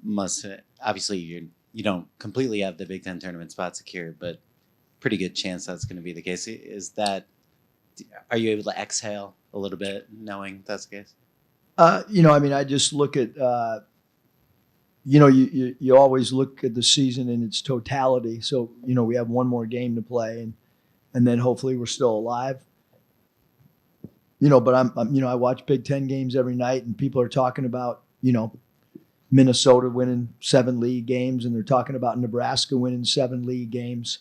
must obviously you don't completely have the Big Ten tournament spot secured, but pretty good chance that's going to be the case. Is that are you able to exhale a little bit knowing that's the case? I mean, I just look at you always look at the season in its totality. So we have one more game to play, and then hopefully we're still alive. But I watch Big Ten games every night, and people are talking about Minnesota winning 7 league games, and they're talking about Nebraska winning 7 league games.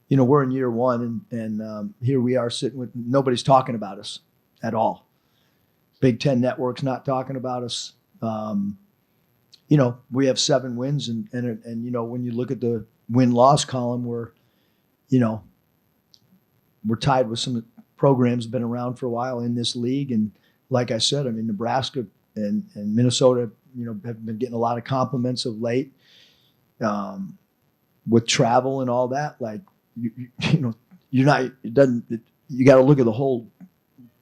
We're in year one, and here we are sitting with nobody's talking about us at all. Big Ten Network's not talking about us. We have 7 wins, and when you look at the win-loss column, we're tied with some programs that have been around for a while in this league. And like I said, I mean, Nebraska and Minnesota, have been getting a lot of compliments of late with travel and all that. Like, you're not, it doesn't, you got to look at the whole,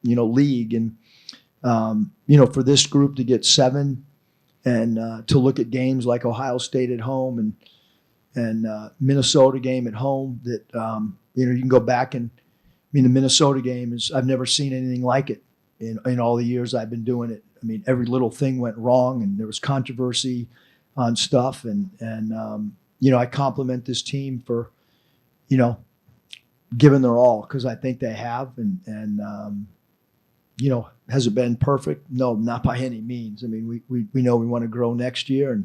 league. And, for this group to get 7 and to look at games like Ohio State at home and Minnesota game at home that, you can go back and, the Minnesota game is, I've never seen anything like it in all the years I've been doing it. I mean, every little thing went wrong, and there was controversy on stuff. And I compliment this team for, giving their all, because I think they have. And has it been perfect? No, not by any means. I mean, we know we want to grow next year,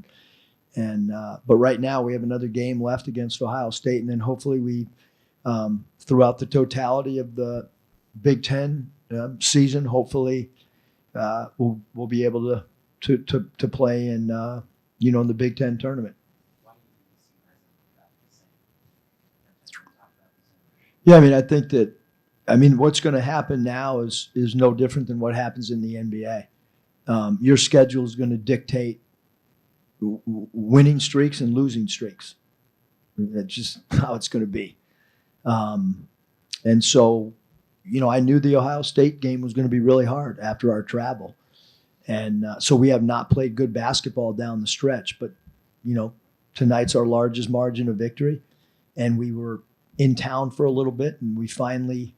but right now we have another game left against Ohio State, and then hopefully we, throughout the totality of the Big Ten season, hopefully we'll be able to play in in the Big Ten tournament. Yeah, I mean, I think that what's going to happen now is no different than what happens in the NBA. Your schedule is going to dictate winning streaks and losing streaks. That's just how it's going to be. And so, I knew the Ohio State game was going to be really hard after our travel. And so we have not played good basketball down the stretch, but, tonight's our largest margin of victory. And we were in town for a little bit, and we finally,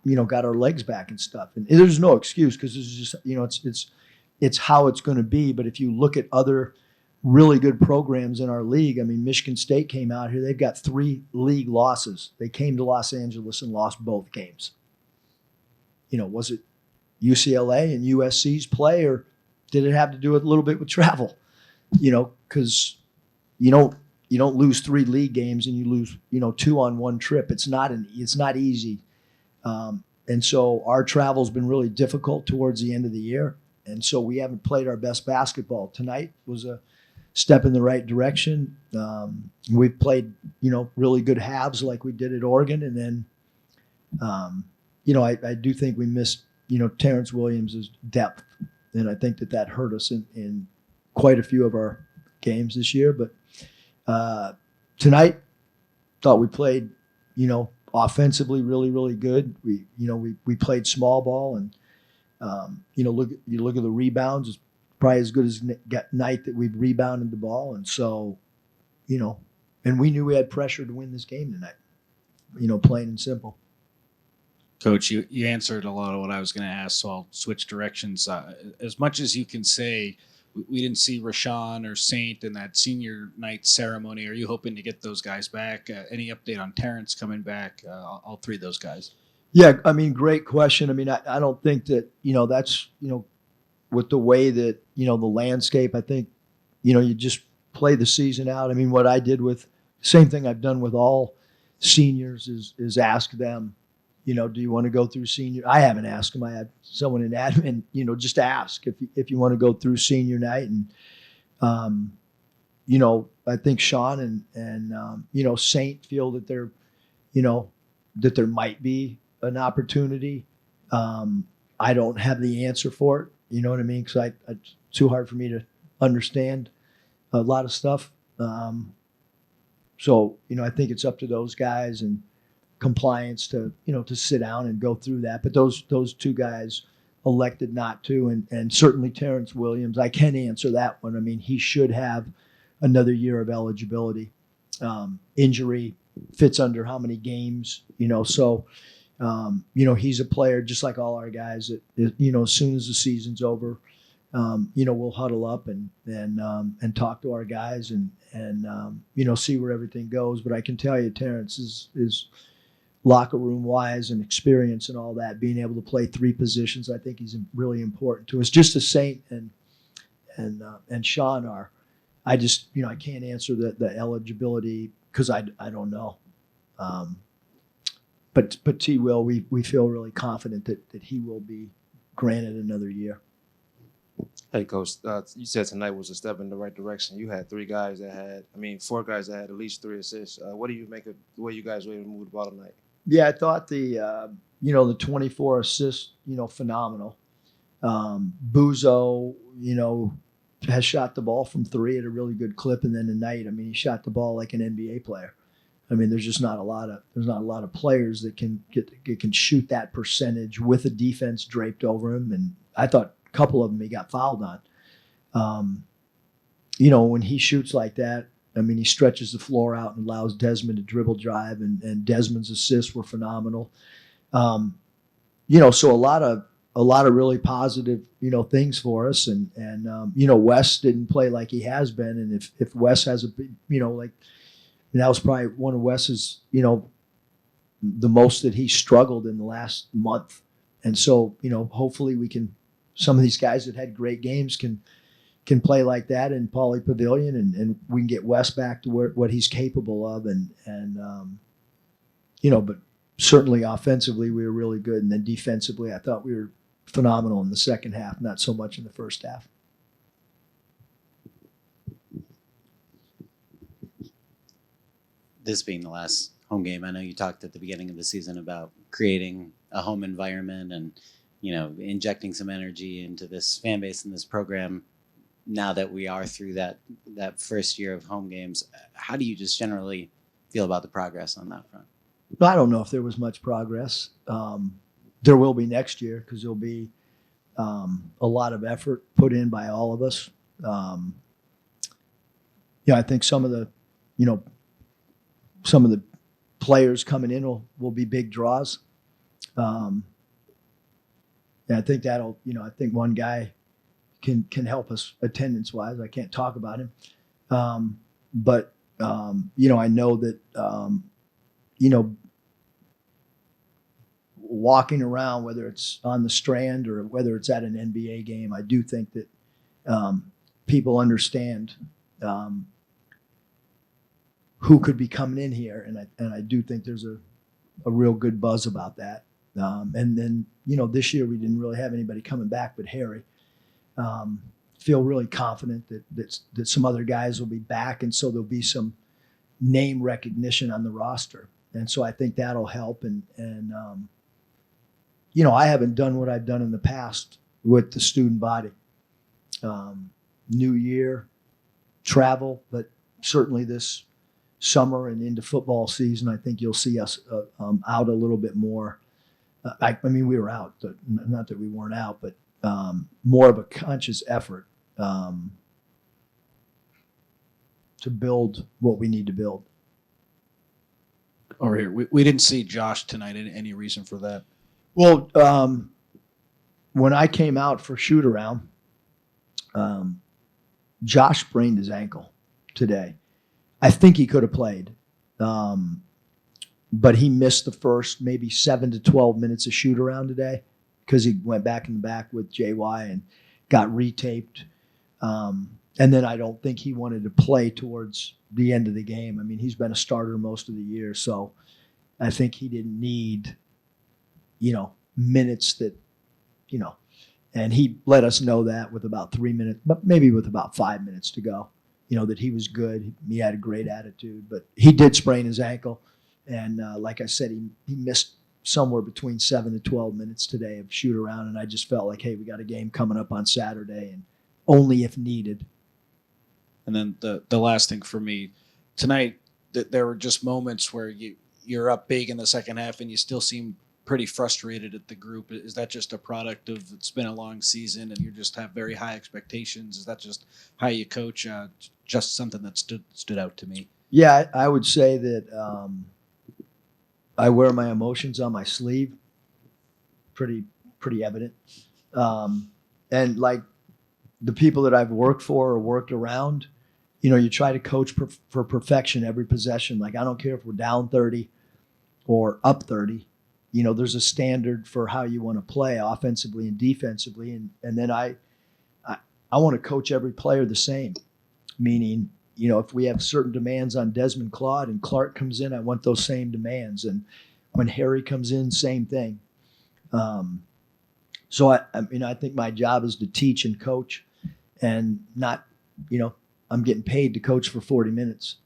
got our legs back and stuff. And there's no excuse, because this is just, it's how it's going to be. But if you look at other really good programs in our league, I mean, Michigan State came out here. They've got 3 league losses. They came to Los Angeles and lost both games. Was it UCLA and USC's play, or did it have to do a little bit with travel? Because you don't lose 3 league games and you lose 2 on one trip. It's not easy. And so our travel's been really difficult towards the end of the year. And so we haven't played our best basketball. Tonight was a step in the right direction. We've played, really good halves like we did at Oregon. And then, I do think we missed, Terrence Williams' depth. And I think that hurt us in quite a few of our games this year. But tonight, thought we played, offensively really, really good. We played small ball, and you look at the rebounds. It's probably as good as night that we've rebounded the ball, and so and we knew we had pressure to win this game tonight. Plain and simple. Coach, you answered a lot of what I was going to ask, so I'll switch directions. As much as you can say, we didn't see Rashawn or Saint in that senior night ceremony. Are you hoping to get those guys back? Any update on Terrence coming back? All 3 of those guys. Yeah, I mean, great question. I mean, I don't think that, that's, with the way that, the landscape, I think, you just play the season out. I mean, what I did with, same thing I've done with all seniors is ask them, do you want to go through senior? I haven't asked them. I had someone in admin, just ask if you want to go through senior night. And, I think Sean and Saint feel that that there might be an opportunity. I don't have the answer for it. You know what I mean? Because it's too hard for me to understand a lot of stuff. So, I think it's up to those guys and compliance to sit down and go through that. But those 2 guys, elected not to, and certainly Terrence Williams. I can answer that one. I mean, he should have another year of eligibility. Injury fits under how many games, so he's a player just like all our guys that, as soon as the season's over, we'll huddle up and talk to our guys and see where everything goes. But I can tell you, Terrence is locker room wise and experience and all that, being able to play three positions, I think he's really important to us. Just as Saint and Sean are. I just, I can't answer the eligibility because I don't know. But T will, we feel really confident that he will be granted another year. Hey, Coach, you said tonight was a step in the right direction. You had four guys that had at least 3 assists. What do you make of the way you guys were able to move the ball tonight? Yeah, I thought the 24 assists, phenomenal. Buzo, has shot the ball from 3 at a really good clip, and then tonight, he shot the ball like an NBA player. There's just not a lot of players that can shoot that percentage with a defense draped over him. And I thought a couple of them he got fouled on. When he shoots like that, he stretches the floor out and allows Desmond to dribble drive, and Desmond's assists were phenomenal. So a lot of really positive, things for us. And Wes didn't play like he has been. And if Wes has that was probably one of Wes's, the most that he struggled in the last month. And so, hopefully some of these guys that had great games can play like that in Pauley Pavilion, and we can get Wes back to what he's capable of. But certainly offensively, we were really good. And then defensively, I thought we were phenomenal in the second half, not so much in the first half. This being the last home game, I know you talked at the beginning of the season about creating a home environment and, injecting some energy into this fan base and this program. Now that we are through that first year of home games, how do you just generally feel about the progress on that front? I don't know if there was much progress. There will be next year because there'll be a lot of effort put in by all of us. I think some of the players coming in will be big draws. And I think I think one guy can help us attendance wise. I can't talk about him. But I know that, walking around, whether it's on the Strand or whether it's at an NBA game, I do think that people understand who could be coming in here, and I do think there's a real good buzz about that. And then this year we didn't really have anybody coming back but Harry. Feel really confident that some other guys will be back, and so there'll be some name recognition on the roster, and so I think that'll help. And I haven't done what I've done in the past with the student body. New year, travel, but certainly this summer and into football season, I think you'll see us out a little bit more. We were out, not that we weren't out, but more of a conscious effort to build what we need to build. Over here, we didn't see Josh tonight. Any reason for that? Well, when I came out for shoot around, Josh sprained his ankle today. I think he could have played, but he missed the first maybe 7 to 12 minutes of shoot around today because he went back in the back with JY and got retaped. And then I don't think he wanted to play towards the end of the game. He's been a starter most of the year, so I think he didn't need, minutes that, and he let us know that with about 3 minutes, but maybe with about 5 minutes to go, that he was good. He had a great attitude, but he did sprain his ankle. And like I said, he missed somewhere between 7 to 12 minutes today of shoot around. And I just felt like, hey, we got a game coming up on Saturday, and only if needed. And then the last thing for me tonight, that there were just moments where you're up big in the second half and you still seem pretty frustrated at the group. Is that just a product of it's been a long season and you just have very high expectations? Is that just how you coach? Just something that stood out to me. Yeah, I would say that I wear my emotions on my sleeve. Pretty evident. And like the people that I've worked for or worked around, you try to coach for perfection every possession. Like I don't care if we're down 30 or up 30. There's a standard for how you want to play offensively and defensively, and then I want to coach every player the same. Meaning, if we have certain demands on Desmond Claude and Clark comes in, I want those same demands. And when Harry comes in, same thing. So I think my job is to teach and coach, and not, I'm getting paid to coach for 40 minutes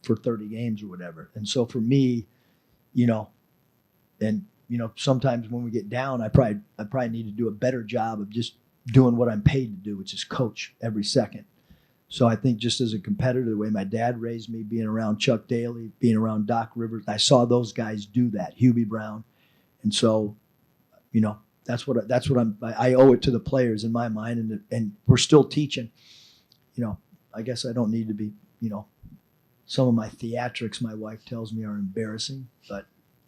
for 30 games or whatever. And so for me, sometimes when we get down, I probably need to do a better job of just doing what I'm paid to do, which is coach every second. So I think just as a competitor, the way my dad raised me, being around Chuck Daly, being around Doc Rivers, I saw those guys do that, Hubie Brown. And so, that's what I owe it to the players in my mind. And we're still teaching, I guess I don't need to be, some of my theatrics, my wife tells me, are embarrassing, but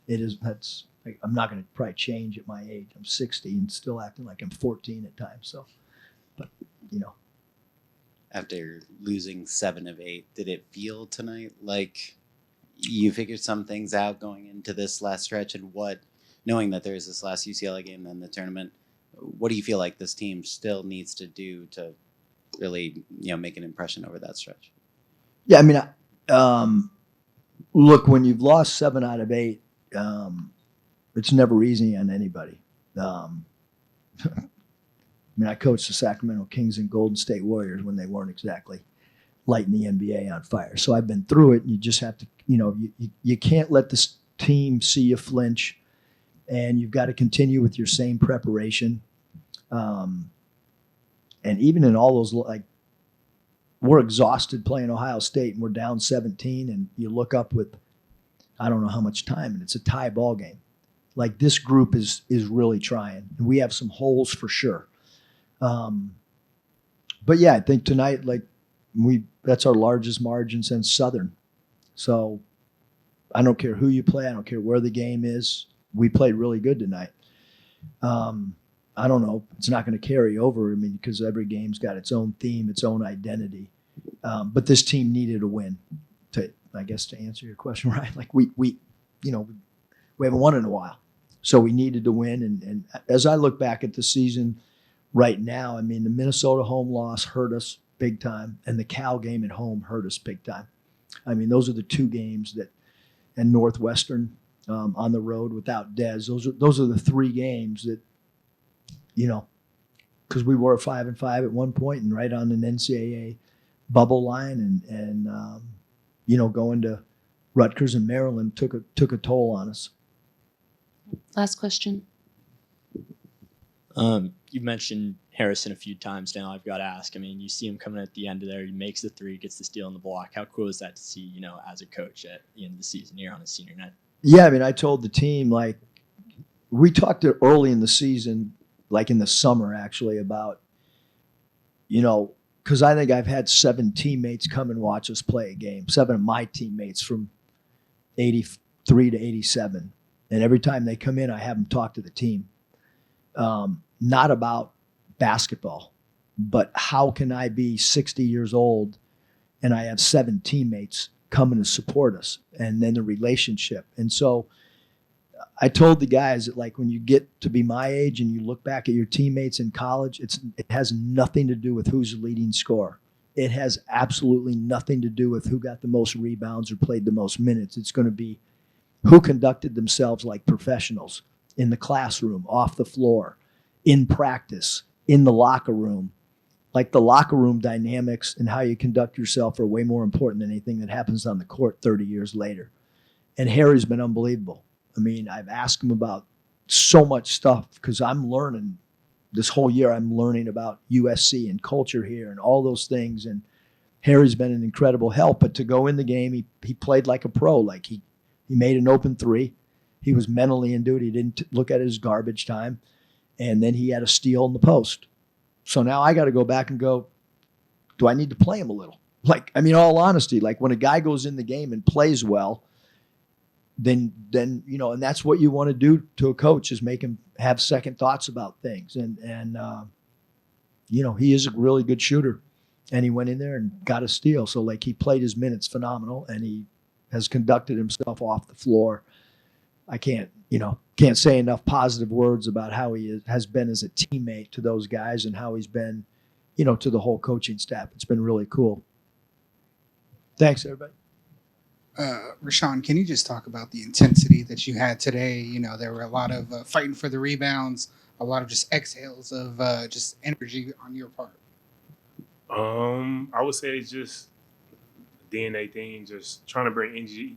I'm not going to probably change at my age. I'm 60 and still acting like I'm 14 at times. So, but, After losing 7 of 8, did it feel tonight like you figured some things out going into this last stretch? And knowing that there is this last UCLA game and then the tournament, what do you feel like this team still needs to do to really, make an impression over that stretch? Yeah, I mean, look, when you've lost 7 out of 8, it's never easy on anybody. I coached the Sacramento Kings and Golden State Warriors when they weren't exactly lighting the NBA on fire. So I've been through it, and you just have to, you can't let this team see you flinch, and you've got to continue with your same preparation. And even in all those, we're exhausted playing Ohio State, and we're down 17, and you look up with, I don't know how much time, and it's a tie ball game. Like this group is really trying, and we have some holes for sure. But yeah, I think tonight, that's our largest margin since Southern. So I don't care who you play. I don't care where the game is. We played really good tonight. I don't know. It's not going to carry over. Because every game's got its own theme, its own identity. But this team needed a win to answer your question, right? Like we haven't won in a while. So we needed to win. And as I look back at the season right now, the Minnesota home loss hurt us big time, and the Cal game at home hurt us big time. Those are the 2 games and Northwestern on the road without Dez. Those are the 3 games that, because we were 5-5 at one point and right on an NCAA bubble line, and going to Rutgers and Maryland took a toll on us. Last question. You've mentioned Harrison a few times now. I've got to ask. You see him coming at the end of there. He makes the 3, gets the steal in the block. How cool is that to see, as a coach at the end of the season here on his senior night? Yeah, I told the team, we talked early in the season, in the summer actually, about, because I think I've had 7 teammates come and watch us play a game, 7 of my teammates from 83 to 87. And every time they come in, I have them talk to the team. Not about basketball, but how can I be 60 years old and I have 7 teammates coming to support us, and then the relationship. And so I told the guys that when you get to be my age and you look back at your teammates in college, it has nothing to do with who's the leading scorer. It has absolutely nothing to do with who got the most rebounds or played the most minutes. It's going to be who conducted themselves like professionals in the classroom, off the floor, in practice, in the locker room. The locker room dynamics and how you conduct yourself are way more important than anything that happens on the court 30 years later. And Harry's been unbelievable. I've asked him about so much stuff because I'm learning this whole year. I'm learning about USC and culture here and all those things. And Harry's been an incredible help. But to go in the game, he played like a pro. He made an open 3. He was mentally into it. He didn't look at his garbage time. And then he had a steal in the post. So now I got to go back and go, do I need to play him a little? Like, I mean, all honesty, like when a guy goes in the game and plays well, then and that's what you want to do to a coach, is make him have second thoughts about things. And he is a really good shooter, and he went in there and got a steal. So like, he played his minutes phenomenal, and he has conducted himself off the floor. I can't say enough positive words about how he has been as a teammate to those guys, and how he's been, to the whole coaching staff. It's been really cool. Thanks, everybody. Rashawn, can you just talk about the intensity that you had today? There were a lot of fighting for the rebounds, a lot of just exhales of just energy on your part. I would say it's just a DNA thing, just trying to bring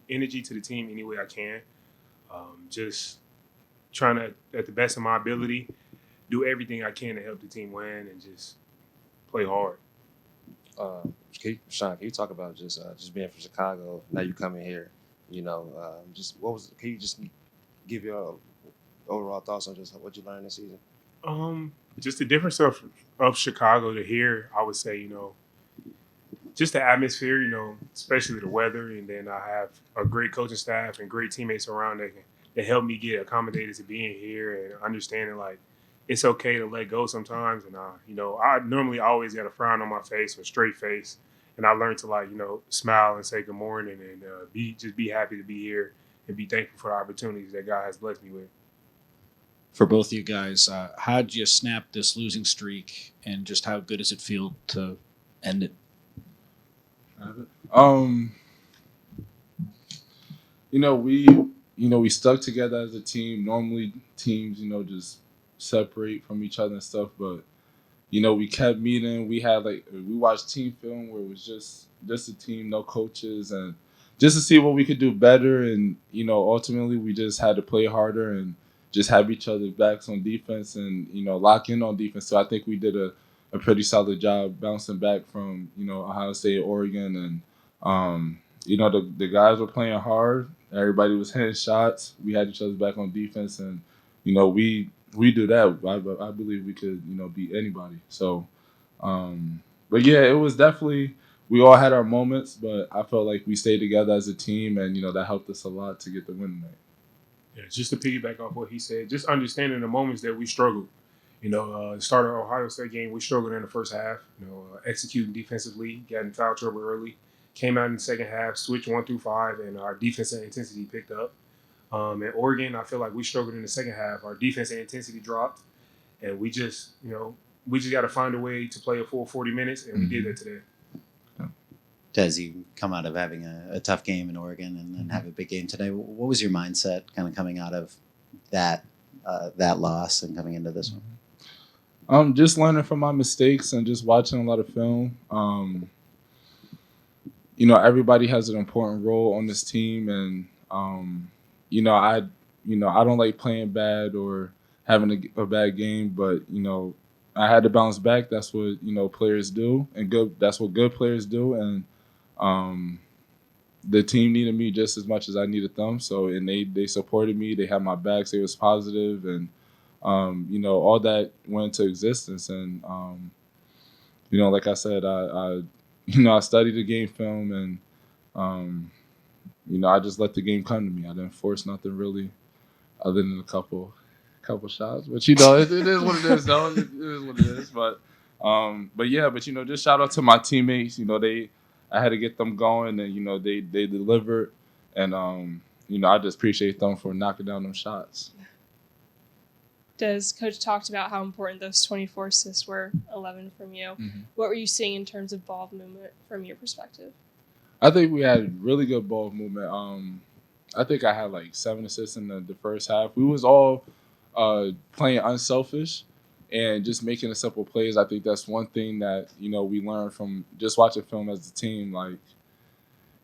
energy to the team any way I can. Just trying to, at the best of my ability, do everything I can to help the team win and just play hard. Sean, can you talk about just being from Chicago? Now you coming here, can you just give your overall thoughts on just what you learned this season? Just the difference of Chicago to here, I would say, just the atmosphere, especially the weather, and then I have a great coaching staff and great teammates around that help me get accommodated to being here and understanding like it's okay to let go sometimes. And I normally always got a frown on my face or a straight face, and I learned to smile and say good morning and be happy to be here and be thankful for the opportunities that God has blessed me with. For both of you guys, how did you snap this losing streak, and just how good does it feel to end it? We stuck together as a team. Normally teams, just separate from each other and stuff, but we kept meeting. We watched team film where it was just a team, no coaches, and just to see what we could do better. And ultimately we just had to play harder and just have each other's backs on defense and lock in on defense. So I think we did a pretty solid job bouncing back from Ohio State, Oregon, and the guys were playing hard. Everybody was hitting shots. We had each other's back on defense, and we do that. I believe we could beat anybody. So, but yeah, it was definitely, we all had our moments, but I felt like we stayed together as a team, and that helped us a lot to get the win tonight. Yeah, just to piggyback off what he said, just understanding the moments that we struggled. Started our Ohio State game, we struggled in the first half, executing defensively, got in foul trouble early, came out in the second half, switched 1 through 5, and our defensive intensity picked up. At Oregon, I feel like we struggled in the second half. Our defensive intensity dropped, and we just got to find a way to play a full 40 minutes, and we did that today. As you come out of having a tough game in Oregon and then have a big game today, what was your mindset kind of coming out of that loss and coming into this one? Just learning from my mistakes and just watching a lot of film. Everybody has an important role on this team, and I don't like playing bad or having a bad game, but I had to bounce back. That's what players do, and that's what good players do, and the team needed me just as much as I needed them. So, and they supported me. They had my backs. They was positive, and all that went into existence. And like I said, I studied the game film, and I just let the game come to me. I didn't force nothing really, other than a couple shots. But it is what it is, though. It is what it is. But just shout out to my teammates. I had to get them going, and they delivered, and I just appreciate them for knocking down them shots. Coach talked about how important those 24 assists were, 11 from you. Mm-hmm. What were you seeing in terms of ball movement from your perspective? I think we had really good ball movement. I think I had like 7 assists in the first half. We was all playing unselfish and just making the simple plays. I think that's one thing that we learned from just watching film as a team. Like,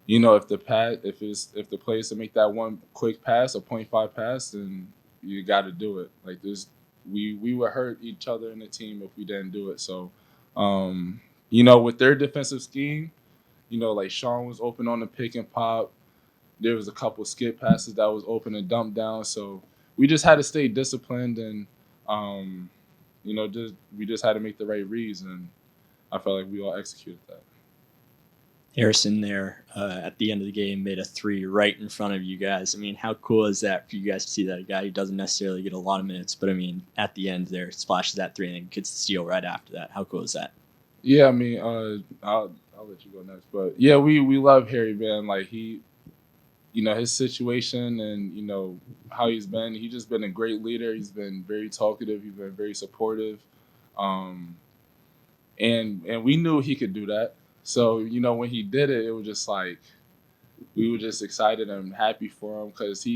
if the play is to make that one quick pass, a 0.5 pass, then you got to do it. Like this, we would hurt each other in the team if we didn't do it. So, with their defensive scheme, like Sean was open on the pick and pop. there was a couple skip passes that was open and dumped down. So we just had to stay disciplined and we just had to make the right reads, and I felt like we all executed that. Harrison there at the end of the game made a three right in front of you guys. I mean, how cool is that for you guys to see that a guy who doesn't necessarily get a lot of minutes, but I mean, at the end there, splashes that three and then gets the steal right after that. How cool is that? Yeah, I mean, I'll let you go next, but yeah, we love Harry, man. Like his situation and how he's been. He's just been a great leader. He's been very talkative. He's been very supportive, and we knew he could do that. So when he did it, it was just like we were just excited and happy for him because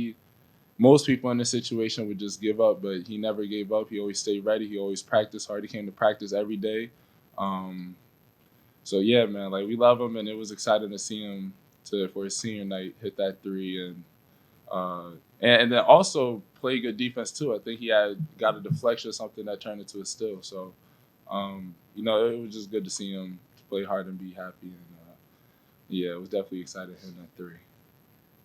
most people in this situation would just give up, but he never gave up. He always stayed ready. He always practiced hard. He came to practice every day. So yeah, man, like we love him, and it was exciting to see him for his senior night hit that three and then also play good defense too. I think he had got a deflection or something that turned into a steal. So it was just good to see him play hard and be happy. And yeah, it was definitely exciting hitting that three.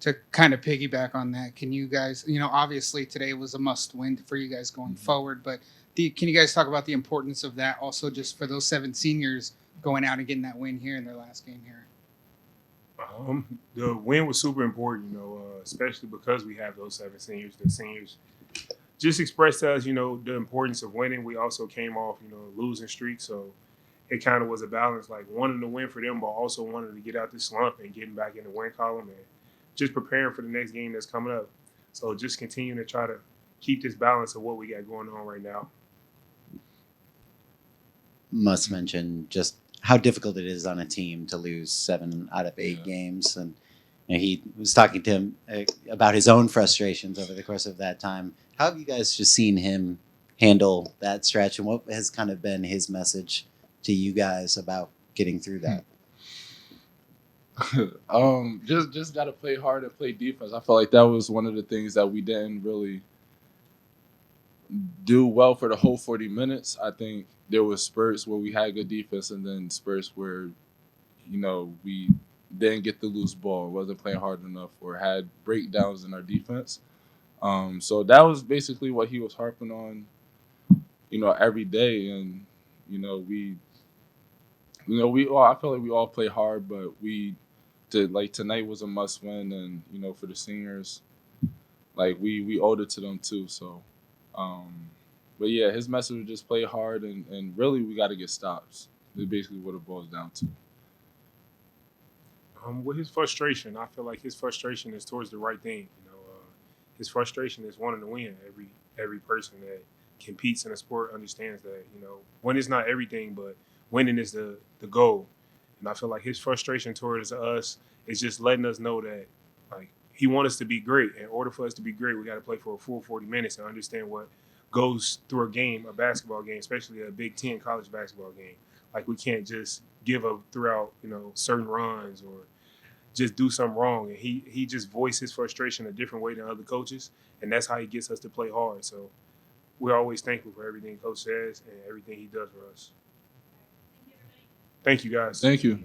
To kind of piggyback on that, can you guys, obviously today was a must win for you guys going forward, but can you guys talk about the importance of that also just for those 7 seniors going out and getting that win here in their last game here? The win was super important, especially because we have those 7 seniors. The seniors just expressed to us, the importance of winning. We also came off, losing streak, so it kind of was a balance, like wanting to win for them, but also wanting to get out this slump and getting back in the win column and just preparing for the next game that's coming up. So just continuing to try to keep this balance of what we got going on right now. Must mention just how difficult it is on a team to lose 7 out of 8 games. And he was talking to him about his own frustrations over the course of that time. How have you guys just seen him handle that stretch, and what has kind of been his message to you guys about getting through that? Just got to play hard and play defense. I felt like that was one of the things that we didn't really do well for the whole 40 minutes. I think there was spurts where we had good defense and then spurts where, we didn't get the loose ball, wasn't playing hard enough, or had breakdowns in our defense. So that was basically what he was harping on, every day. And, I feel like we all play hard, but tonight was a must win. And, for the seniors, like we owed it to them too. So, but yeah, his message was just play hard and really we got to get stops. That's basically what it boils down to. With his frustration, I feel like his frustration is towards the right thing. His frustration is wanting to win. Every person that competes in a sport understands that. Winning is not everything, but winning is the goal. And I feel like his frustration towards us is just letting us know that, like, he wants us to be great. In order for us to be great, we got to play for a full 40 minutes and understand what goes through a game, a basketball game, especially a Big Ten college basketball game. Like, we can't just give up throughout, certain runs or just do something wrong. And he just voiced his frustration a different way than other coaches, and that's how he gets us to play hard. So we're always thankful for everything Coach says and everything he does for us. Thank you, guys. Thank you.